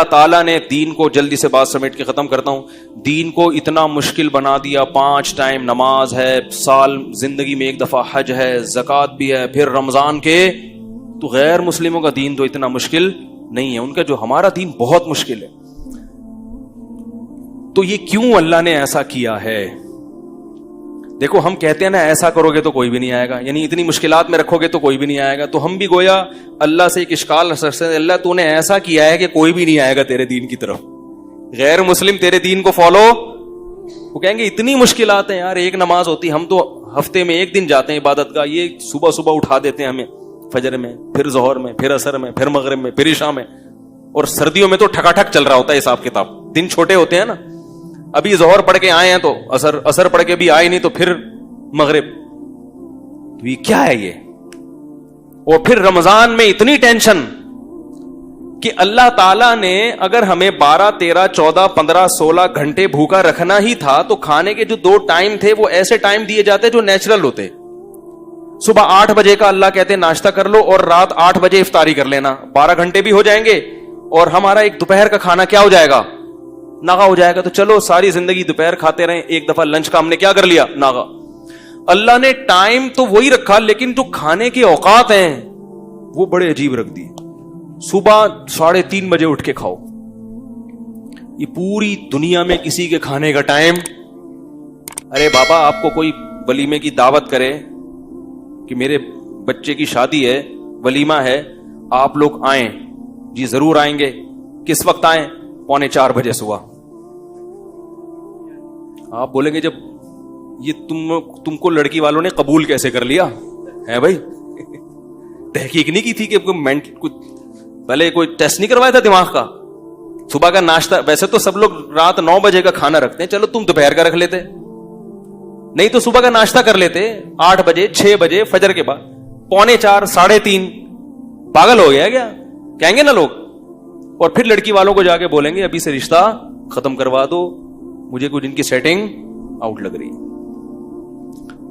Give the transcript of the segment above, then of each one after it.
اللہ تعالیٰ نے دین کو, جلدی سے بات سمیٹ کے ختم کرتا ہوں, دین کو اتنا مشکل بنا دیا. 5 ٹائم نماز ہے, سال زندگی میں 1 دفعہ حج ہے, زکوٰۃ بھی ہے, پھر رمضان کے. تو غیر مسلموں کا دین تو اتنا مشکل نہیں ہے, ان کا جو ہمارا دین بہت مشکل ہے. تو یہ کیوں اللہ نے ایسا کیا ہے؟ دیکھو ہم کہتے ہیں نا ایسا کرو گے تو کوئی بھی نہیں آئے گا, یعنی اتنی مشکلات میں رکھو گے تو کوئی بھی نہیں آئے گا. تو ہم بھی گویا اللہ سے ایک اشکال رکھ سکتے ہیں, اللہ تو نے ایسا کیا ہے کہ کوئی بھی نہیں آئے گا تیرے دین کی طرف. غیر مسلم تیرے دین کو فالو, وہ کہیں گے اتنی مشکلات ہیں یار, 1 نماز ہوتی, ہم تو ہفتے میں 1 دن جاتے ہیں عبادت کا, یہ صبح صبح اٹھا دیتے ہیں ہمیں, فجر میں, پھر ظہر میں, پھر عصر میں, پھر مغرب میں, پھر عشاء میں. اور سردیوں میں تو ٹھکا ٹھک چل رہا ہوتا ہے حساب کتاب, دن چھوٹے ہوتے ہیں نا. ابھی ظہر پڑھ کے آئے ہیں تو عصر پڑھ کے بھی آئے نہیں تو پھر مغرب. تو یہ کیا ہے یہ؟ اور پھر رمضان میں اتنی ٹینشن کہ اللہ تعالیٰ نے اگر ہمیں 12, 13, 14, 15, 16 گھنٹے بھوکا رکھنا ہی تھا تو کھانے کے جو 2 ٹائم تھے وہ ایسے ٹائم دیے جاتے جو نیچرل ہوتے. صبح 8 بجے کا اللہ کہتے ناشتہ کر لو اور رات 8 بجے افطاری کر لینا, 12 گھنٹے بھی ہو جائیں گے اور ہمارا ایک دوپہر کا کھانا کیا ہو جائے گا, ناغا ہو جائے گا. تو چلو ساری زندگی دوپہر کھاتے رہیں, ایک دفعہ لنچ کا ہم نے کیا کر لیا, ناغا. اللہ نے ٹائم تو وہی رکھا لیکن جو کھانے کے اوقات ہیں وہ بڑے عجیب رکھ دیے. صبح 3:30 بجے اٹھ کے کھاؤ. یہ پوری دنیا میں کسی کے کھانے کا ٹائم, ارے بابا آپ کو کوئی ولیمے کی دعوت کرے کہ میرے بچے کی شادی ہے, ولیمہ ہے, آپ لوگ آئیں, جی ضرور آئیں گے. کس وقت آئیں؟ 3:45 بجے صبح. آپ بولیں گے جب یہ تم کو لڑکی والوں نے قبول کیسے کر لیا ہے بھائی؟ تحقیق نہیں کی تھی کہ پہلے کوئی ٹیسٹ نہیں کروایا تھا دماغ کا؟ صبح کا ناشتہ ویسے تو سب لوگ رات 9 بجے کا کھانا رکھتے ہیں, چلو تم دوپہر کا رکھ لیتے, نہیں تو صبح کا ناشتہ کر لیتے 8 بجے 6 بجے فجر کے بعد, 3:45 3:30. پاگل ہو گیا کیا کہیں گے نا لوگ. اور پھر لڑکی والوں کو جا کے بولیں گے ابھی سے رشتہ ختم کروا دو, مجھے کچھ ان کی سیٹنگ آؤٹ لگ رہی.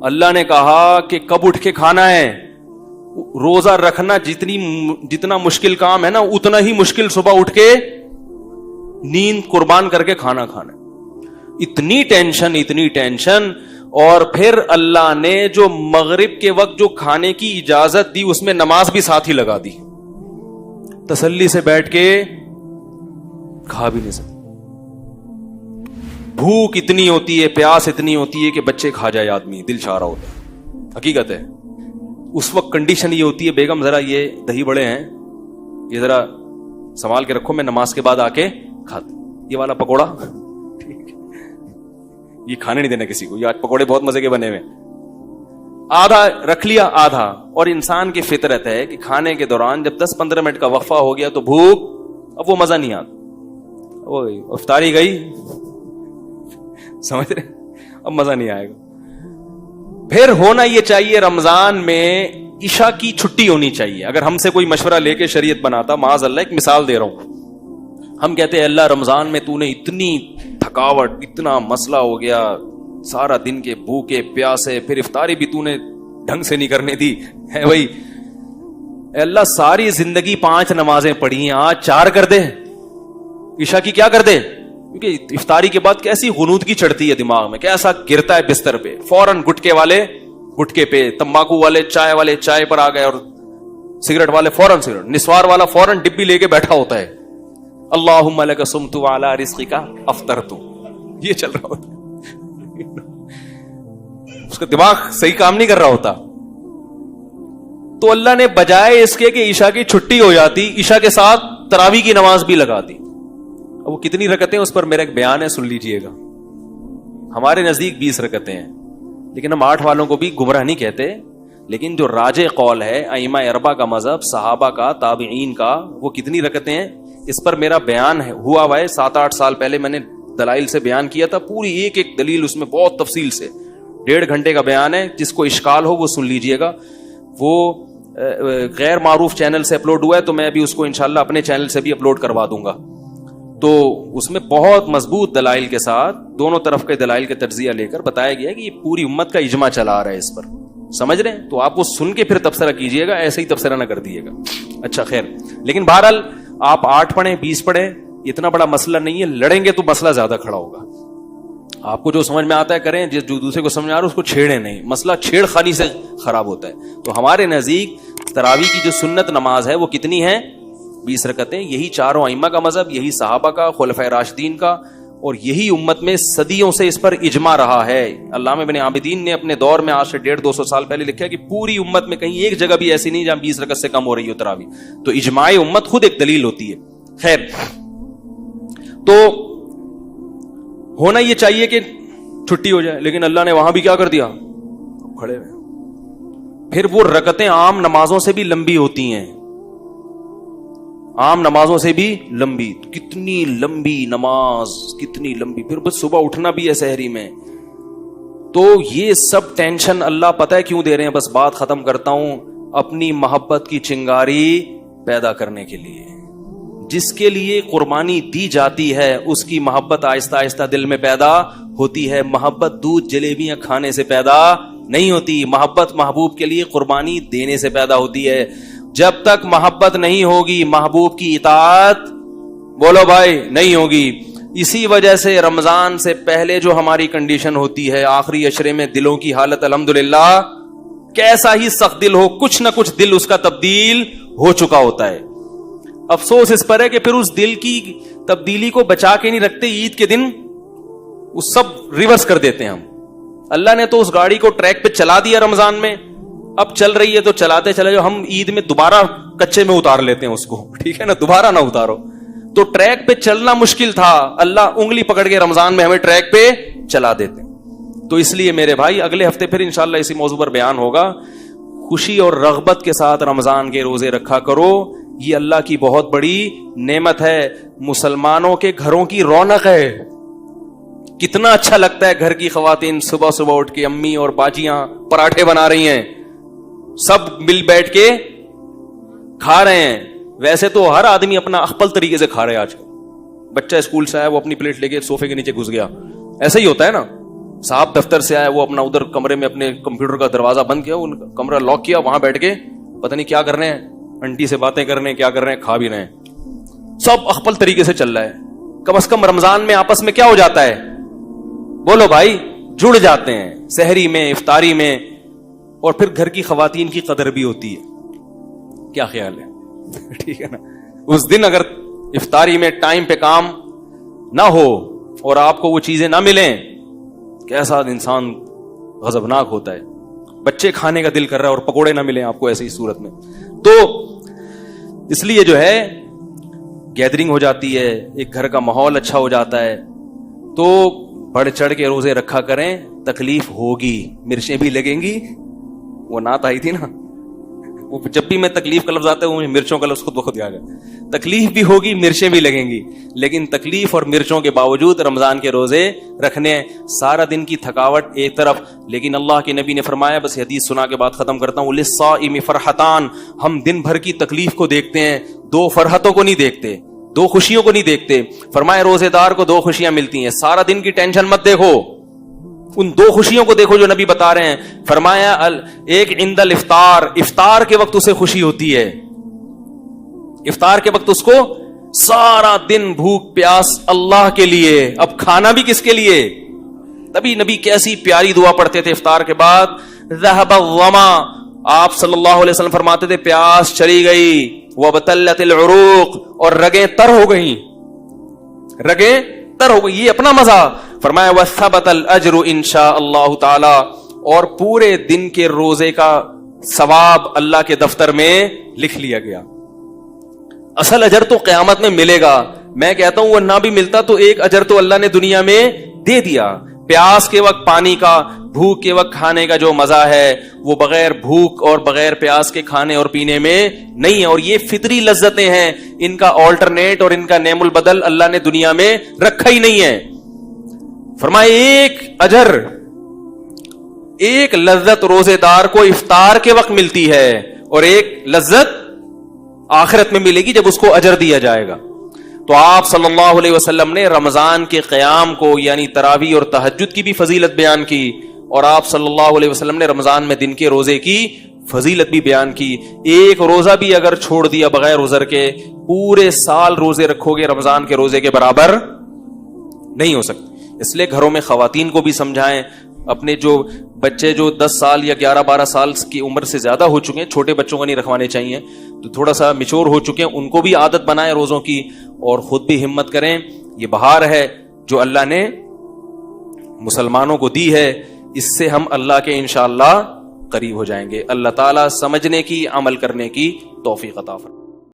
اللہ نے کہا کہ کب اٹھ کے کھانا ہے, روزہ رکھنا جتنا مشکل کام ہے نا اتنا ہی مشکل صبح اٹھ کے نیند قربان کر کے کھانا کھانا. اتنی ٹینشن. اور پھر اللہ نے جو مغرب کے وقت جو کھانے کی اجازت دی اس میں نماز بھی ساتھ ہی لگا دی. تسلی سے بیٹھ کے کھا بھی نہیں سکتے. بھوک اتنی ہوتی ہے, پیاس اتنی ہوتی ہے کہ بچے کھا جائے آدمی, دل چاہ رہا ہوتا ہے. حقیقت ہے اس وقت کنڈیشن یہ ہوتی ہے, بیگم ذرا یہ دہی بڑے ہیں یہ ذرا سنبھال کے رکھو, میں نماز کے بعد آ کے کھاتا. یہ والا پکوڑا یہ کھانے نہیں دینا کسی کو, یہ آج پکوڑے بہت مزے کے بنے ہوئے, آدھا رکھ لیا آدھا. اور انسان کی فطرت ہے کہ کھانے کے دوران جب 10-15 منٹ کا وقفہ ہو گیا تو بھوک, اب وہ مزہ نہیں آتا, وہ افطاری گئی سمجھ رہے, اب مزہ نہیں آئے گا. پھر ہونا یہ چاہیے رمضان میں عشاء کی چھٹی ہونی چاہیے. اگر ہم سے کوئی مشورہ لے کے شریعت بناتا, معاذ اللہ ایک مثال دے رہا ہوں, ہم کہتے ہیں اللہ رمضان میں تو نے اتنی تھکاوٹ, اتنا مسئلہ ہو گیا, سارا دن کے بھوکے پیاسے, پھر افطاری بھی تو نے ڈھنگ سے نہیں کرنے دی ہے بھائی. اے اللہ ساری زندگی 5 نمازیں پڑھی ہیں, آج 4 کر دے, عشاء کی کیا کر دے, کیونکہ افطاری کے بعد کیسی غنودگی چڑھتی ہے دماغ میں, کیسا گرتا ہے بستر پہ, فوراً گٹکے والے گٹکے پہ, تمباکو والے چائے پر آ گئے, اور سگریٹ والے فوراً سگریٹ, نسوار والا فوراً ڈبی لے کے بیٹھا ہوتا ہے, اللہم لک صمت وعلی رزقک افطرت, یہ چل رہا ہوتا ہے. اس کا دماغ صحیح کام نہیں کر رہا ہوتا. تو اللہ نے بجائے اس کے کہ عشاء کی چھٹی ہو جاتی, عشاء کے ساتھ تراویح کی نماز بھی لگا دی. اب وہ کتنی رکعتیں اس پر میرا ایک بیان ہے, سن لیجئے گا. ہمارے نزدیک 20 رکعتیں ہیں, لیکن ہم 8 والوں کو بھی گمراہ نہیں کہتے. لیکن جو راجح قول ہے ائمہ اربعہ کا مذہب, صحابہ کا, تابعین کا, وہ کتنی رکعتیں ہیں اس پر میرا بیان ہے, ہوا ہوا ہے 7-8 سال پہلے میں نے دلائل سے بیان کیا تھا, پوری ایک دلیل اس میں بہت تفصیل سے, 1.5 گھنٹے کا بیان ہے. جس کو اشکال ہو وہ سن لیجئے گا. وہ غیر معروف چینل سے اپلوڈ ہوا ہے, تو میں ابھی اس کو انشاءاللہ اپنے چینل سے بھی اپلوڈ کروا دوں گا. تو اس میں بہت مضبوط دلائل کے ساتھ دونوں طرف کے دلائل کے تجزیہ لے کر بتایا گیا کہ یہ پوری امت کا اجماع چلا آ رہا ہے اس پر, سمجھ رہے ہیں. تو آپ وہ سن کے پھر تبصرہ کیجئے گا, ایسے ہی تبصرہ نہ کر دیجئے گا. اچھا خیر, لیکن بہرحال آپ 8 پڑھیں 20 پڑھیں, اتنا بڑا مسئلہ نہیں ہے, لڑیں گے تو مسئلہ زیادہ کھڑا ہوگا. آپ کو جو سمجھ میں آتا ہے کریں, جو دوسرے کو سمجھ میں آ رہا ہے اس کو چھیڑیں نہیں, مسئلہ چھیڑ خانی سے خراب ہوتا ہے. تو ہمارے نزدیک تراویح کی جو سنت نماز ہے وہ کتنی ہے؟ 20 رکعتیں. یہی چاروں ائمہ کا مذہب, یہی صحابہ کا, خلفائے راشدین کا, اور یہی امت میں صدیوں سے اس پر اجماع رہا ہے. علامہ ابن عابدین نے اپنے دور میں آج سے 150-200 سال پہلے لکھا ہے کہ پوری امت میں کہیں ایک جگہ بھی ایسی نہیں جہاں 20 رکعت سے کم ہو رہی ہو تراویح. تو اجماع امت خود ایک دلیل ہوتی ہے. خیر, تو ہونا یہ چاہیے کہ چھٹی ہو جائے, لیکن اللہ نے وہاں بھی کیا کر دیا, کھڑے ہوئے. پھر وہ رکعتیں عام نمازوں سے بھی لمبی ہوتی ہیں, عام نمازوں سے بھی لمبی. کتنی لمبی نماز, کتنی لمبی. پھر بس صبح اٹھنا بھی ہے سحری میں. تو یہ سب ٹینشن اللہ پتہ ہے کیوں دے رہے ہیں؟ بس بات ختم کرتا ہوں, اپنی محبت کی چنگاری پیدا کرنے کے لیے. جس کے لیے قربانی دی جاتی ہے اس کی محبت آہستہ آہستہ دل میں پیدا ہوتی ہے. محبت دودھ جلیبیاں کھانے سے پیدا نہیں ہوتی, محبت محبوب کے لیے قربانی دینے سے پیدا ہوتی ہے. جب تک محبت نہیں ہوگی محبوب کی اطاعت, بولو بھائی, نہیں ہوگی. اسی وجہ سے رمضان سے پہلے جو ہماری کنڈیشن ہوتی ہے, آخری عشرے میں دلوں کی حالت الحمدللہ کیسا ہی سخت دل ہو, کچھ نہ کچھ دل اس کا تبدیل ہو چکا ہوتا ہے. افسوس اس پر ہے کہ پھر اس دل کی تبدیلی کو بچا کے نہیں رکھتے. عید کے دن وہ سب ریورس کر دیتے ہیں ہم. اللہ نے تو اس گاڑی کو ٹریک پہ چلا دیا رمضان میں, اب چل رہی ہے تو چلاتے چلے جاؤ. ہم عید میں دوبارہ کچے میں اتار لیتے ہیں اس کو, ٹھیک ہے نا, دوبارہ نہ اتارو. تو ٹریک پہ چلنا مشکل تھا, اللہ انگلی پکڑ کے رمضان میں ہمیں ٹریک پہ چلا دیتے. تو اس لیے میرے بھائی اگلے ہفتے پھر انشاءاللہ اسی موضوع پر بیان ہوگا. خوشی اور رغبت کے ساتھ رمضان کے روزے رکھا کرو, یہ اللہ کی بہت بڑی نعمت ہے. مسلمانوں کے گھروں کی رونق ہے. کتنا اچھا لگتا ہے گھر کی خواتین صبح صبح اٹھ کے, امی اور باجیاں پراٹھے بنا رہی ہیں, سب مل بیٹھ کے کھا رہے ہیں. ویسے تو ہر آدمی اپنا اخپل طریقے سے کھا رہے ہیں آج کل. بچہ اسکول سے آیا, وہ اپنی پلیٹ لے کے صوفے کے نیچے گھس گیا, ایسا ہی ہوتا ہے نا. صاحب دفتر سے آیا, وہ اپنا ادھر کمرے میں اپنے کمپیوٹر کا دروازہ بند کیا, ان کمرہ لاک کیا, وہاں بیٹھ کے پتہ نہیں کیا کر رہے ہیں, انٹی سے باتیں کر رہے ہیں, کیا کر رہے ہیں, کھا بھی رہے ہیں. سب اخپل طریقے سے چل رہا ہے. کم از کم رمضان میں آپس میں کیا ہو جاتا ہے, بولو بھائی, جڑ جاتے ہیں سحری میں, افطاری میں, اور پھر گھر کی خواتین کی قدر بھی ہوتی ہے. کیا خیال ہے؟ ٹھیک ہے نا. اس دن اگر افطاری میں ٹائم پہ کام نہ ہو اور آپ کو وہ چیزیں نہ ملیں, کیسا انسان غضبناک ہوتا ہے. بچے کھانے کا دل کر رہا ہے اور پکوڑے نہ ملیں آپ کو ایسی صورت میں. تو اس لیے جو ہے گیدرنگ ہو جاتی ہے, ایک گھر کا ماحول اچھا ہو جاتا ہے. تو بڑھ چڑھ کے روزے رکھا کریں. تکلیف ہوگی, مرچیں بھی لگیں گی. وہ نعت آئی تھی نا, وہ جب بھی میں تکلیف کا لفظ آتا ہے وہ مرچوں کا لفظ خود بخود یاد ہے. تکلیف بھی ہوگی, مرچیں بھی لگیں گی, لیکن تکلیف اور مرچوں کے باوجود رمضان کے روزے رکھنے. سارا دن کی تھکاوٹ ایک طرف, لیکن اللہ کے نبی نے فرمایا, بس حدیث سنا کے بعد ختم کرتا ہوں, للصائم فرحتان, ہم دن بھر کی تکلیف کو دیکھتے ہیں, 2 فرحتوں کو نہیں دیکھتے, 2 خوشیوں کو نہیں دیکھتے. فرمایا روزے دار کو 2 خوشیاں ملتی ہیں. سارا دن کی ٹینشن مت دیکھو, ان 2 خوشیوں کو دیکھو جو نبی بتا رہے ہیں. فرمایا ایک عند الافطار, افطار کے وقت اسے خوشی ہوتی ہے. افطار کے وقت اس کو سارا دن بھوک پیاس اللہ کے لیے, اب کھانا بھی کس کے لیے. تبھی نبی کیسی پیاری دعا پڑھتے تھے افطار کے بعد, ذهب الظما, آپ صلی اللہ علیہ وسلم فرماتے تھے پیاس چلی گئی, وابتلت العروق, اور رگیں تر ہو گئیں, رگیں تر ہو گئی. یہ اپنا مزہ. فرمایا وثبت الاجر انشاء اللہ تعالی, اور پورے دن کے روزے کا ثواب اللہ کے دفتر میں لکھ لیا گیا. اصل اجر تو قیامت میں ملے گا. میں کہتا ہوں وہ نہ بھی ملتا تو ایک اجر تو اللہ نے دنیا میں دے دیا. پیاس کے وقت پانی کا, بھوک کے وقت کھانے کا جو مزہ ہے وہ بغیر بھوک اور بغیر پیاس کے کھانے اور پینے میں نہیں ہے. اور یہ فطری لذتیں ہیں, ان کا آلٹرنیٹ اور ان کا نعم البدل اللہ نے دنیا میں رکھا ہی نہیں ہے. فرمائے ایک اجر, ایک لذت روزے دار کو افطار کے وقت ملتی ہے, اور ایک لذت آخرت میں ملے گی جب اس کو اجر دیا جائے گا. تو آپ صلی اللہ علیہ وسلم نے رمضان کے قیام کو یعنی تراویح اور تہجد کی بھی فضیلت بیان کی, اور آپ صلی اللہ علیہ وسلم نے رمضان میں دن کے روزے کی فضیلت بھی بیان کی. ایک روزہ بھی اگر چھوڑ دیا بغیر عذر کے, پورے سال روزے رکھو گے رمضان کے روزے کے برابر نہیں ہو سکتے. اس لیے گھروں میں خواتین کو بھی سمجھائیں, اپنے جو بچے جو 10 سال یا 11-12 سال کی عمر سے زیادہ ہو چکے ہیں, چھوٹے بچوں کو نہیں رکھوانے چاہیے, تو تھوڑا سا میچور ہو چکے ہیں, ان کو بھی عادت بنائیں روزوں کی, اور خود بھی ہمت کریں. یہ بہار ہے جو اللہ نے مسلمانوں کو دی ہے, اس سے ہم اللہ کے انشاءاللہ قریب ہو جائیں گے. اللہ تعالیٰ سمجھنے کی, عمل کرنے کی توفیق عطا فرمائے.